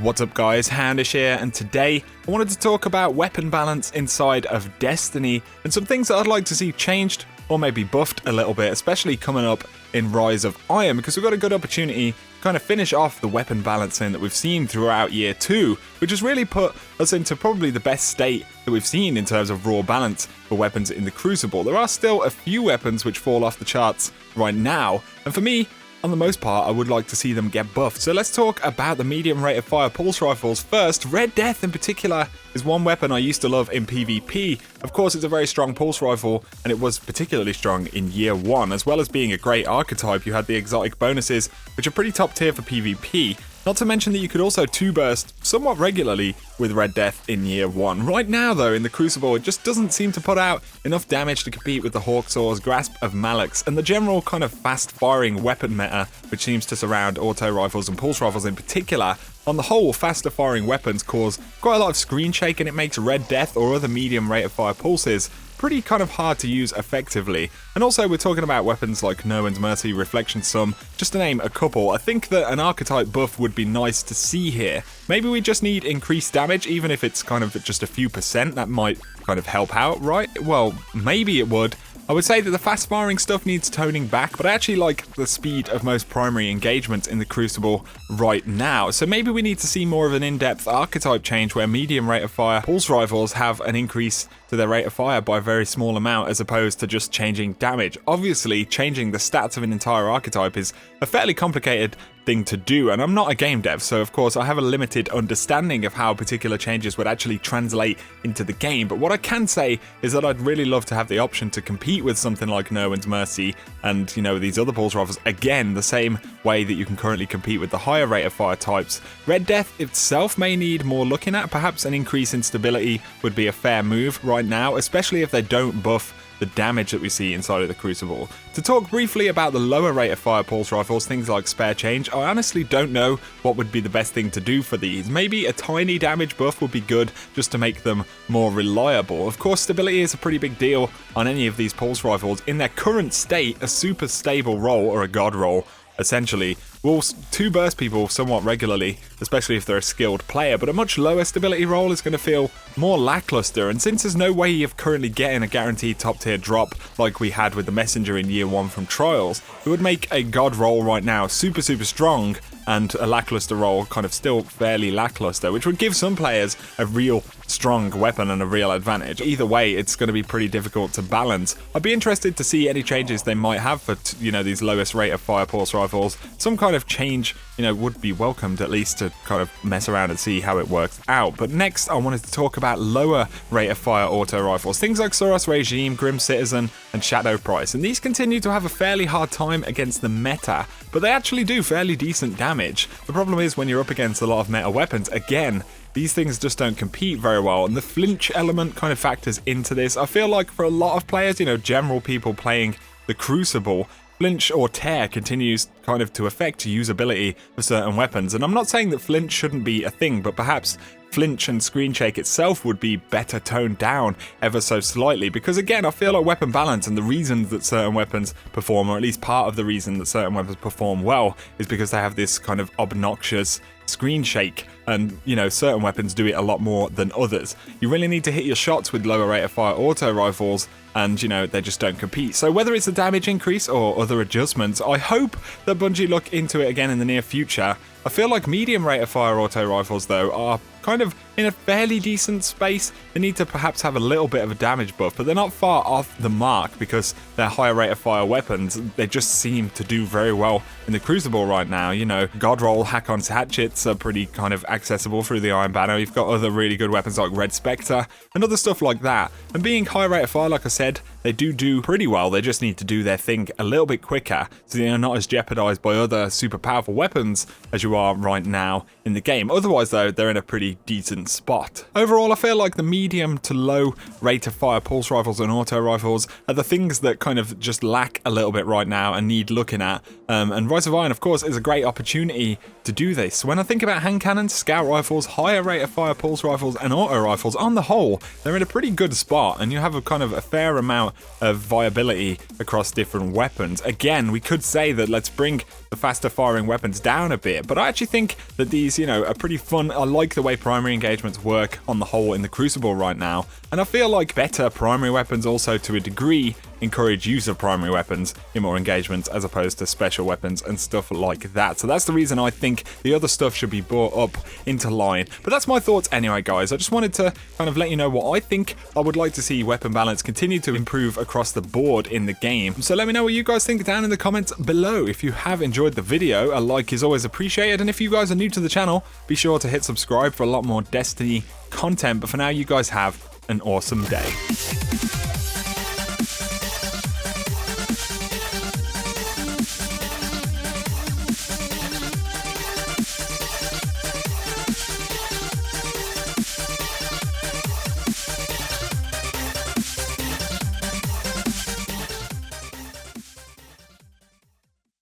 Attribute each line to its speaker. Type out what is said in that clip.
Speaker 1: What's up guys, Houndish here, and today I wanted to talk about weapon balance inside of Destiny and some things that I'd like to see changed or maybe buffed a little bit, especially coming up in Rise of Iron, because we've got a good opportunity to kind of finish off the weapon balancing that we've seen throughout year 2, which has really put us into probably the best state that we've seen in terms of raw balance for weapons in the Crucible. There are still a few weapons which fall off the charts right now, and for me, on the most part, I would like to see them get buffed. So let's talk about the medium rate of fire pulse rifles first. Red Death in particular is one weapon I used to love in PvP. Of course, it's a very strong pulse rifle, and it was particularly strong in year 1. As well as being a great archetype, you had the exotic bonuses, which are pretty top tier for PvP. Not to mention that you could also 2-burst somewhat regularly with Red Death in year 1. Right now though, in the Crucible, it just doesn't seem to put out enough damage to compete with the Hawksaw's Grasp of Malix and the general kind of fast-firing weapon meta which seems to surround auto rifles and pulse rifles in particular. On the whole, faster firing weapons cause quite a lot of screen shake, and it makes Red Death or other medium rate of fire pulses pretty kind of hard to use effectively. And also we're talking about weapons like No One's Mercy, Reflection Sum, just to name a couple. I think that an archetype buff would be nice to see here. Maybe we just need increased damage, even if it's kind of just a few percent, that might kind of help out, right? Well, maybe it would. I would say that the fast firing stuff needs toning back, but I actually like the speed of most primary engagements in the Crucible right now. So maybe we need to see more of an in-depth archetype change where medium rate of fire pulse rifles have an increase to their rate of fire by a very small amount as opposed to just changing damage. Obviously, changing the stats of an entire archetype is a fairly complicated thing to do, and I'm not a game dev, so of course I have a limited understanding of how particular changes would actually translate into the game. But what I can say is that I'd really love to have the option to compete with something like No One's Mercy and, you know, these other pulse rifles again, the same way that you can currently compete with the higher rate of fire types. Red Death itself may need more looking at. Perhaps an increase in stability would be a fair move right now, especially if they don't buff the damage that we see inside of the Crucible. To talk briefly about the lower rate of fire pulse rifles, things like spare change, I honestly don't know what would be the best thing to do for these. Maybe a tiny damage buff would be good just to make them more reliable. Of course, stability is a pretty big deal on any of these pulse rifles. In their current state, a super stable roll or a god roll essentially will 2-burst people somewhat regularly, especially if they're a skilled player, but a much lower stability roll is going to feel more lackluster. And since there's no way of currently getting a guaranteed top tier drop like we had with the Messenger in year 1 from Trials, it would make a god roll right now super strong and a lackluster roll kind of still fairly lackluster, which would give some players a real strong weapon and a real advantage. Either way, it's going to be pretty difficult to balance. I'd be interested to see any changes they might have for, these lowest rate of fire pulse rifles. Some kind of change, would be welcomed, at least to kind of mess around and see how it works out. But next, I wanted to talk about lower rate of fire auto rifles, things like Soros Regime, Grim Citizen, and Shadow Price. And these continue to have a fairly hard time against the meta, but they actually do fairly decent damage. The problem is when you're up against a lot of meta weapons, again, these things just don't compete very well, and the flinch element kind of factors into this. I feel like for a lot of players, general people playing the Crucible, flinch or tear continues kind of to affect usability of certain weapons. And I'm not saying that flinch shouldn't be a thing, but perhaps flinch and screen shake itself would be better toned down ever so slightly, because again, I feel like weapon balance and the reasons that certain weapons perform, or at least part of the reason that certain weapons perform well, is because they have this kind of obnoxious screen shake, and certain weapons do it a lot more than others. You really need to hit your shots with lower rate of fire auto rifles, and they just don't compete. So whether it's a damage increase or other adjustments, I hope that Bungie look into it again in the near future. I feel like medium rate of fire auto rifles though are kind of in a fairly decent space. They need to perhaps have a little bit of a damage buff, but they're not far off the mark because they're higher rate of fire weapons. They just seem to do very well in the Crucible right now. God roll hack-ons hatchets are pretty kind of accessible through the Iron Banner. You've got other really good weapons like Red Spectre and other stuff like that. And being high rate of fire, like I said, they do pretty well. They just need to do their thing a little bit quicker, so they're not as jeopardized by other super powerful weapons as you are right now in the game. Otherwise though, they're in a pretty decent spot. Overall, I feel like the medium to low rate of fire pulse rifles and auto rifles are the things that kind of just lack a little bit right now and need looking at. And Rise of Iron, of course, is a great opportunity to do this. When I think about hand cannons, scout rifles, higher rate of fire pulse rifles, and auto rifles, on the whole, they're in a pretty good spot, and you have a kind of a fair amount of viability across different weapons. Again, we could say that let's bring the faster firing weapons down a bit, but I actually think that these, are pretty fun. I like the way primary engagements work on the whole in the Crucible right now, and I feel like better primary weapons also, to a degree, encourage use of primary weapons in more engagements as opposed to special weapons and stuff like that. So that's the reason I think the other stuff should be brought up into line. But that's my thoughts anyway, guys. I just wanted to kind of let you know what I think. I would like to see weapon balance continue to improve across the board in the game. So let me know what you guys think down in the comments below. If you have enjoyed the video, a like is always appreciated, and if you guys are new to the channel, be sure to hit subscribe for a lot more Destiny content. But for now, you guys have an awesome day.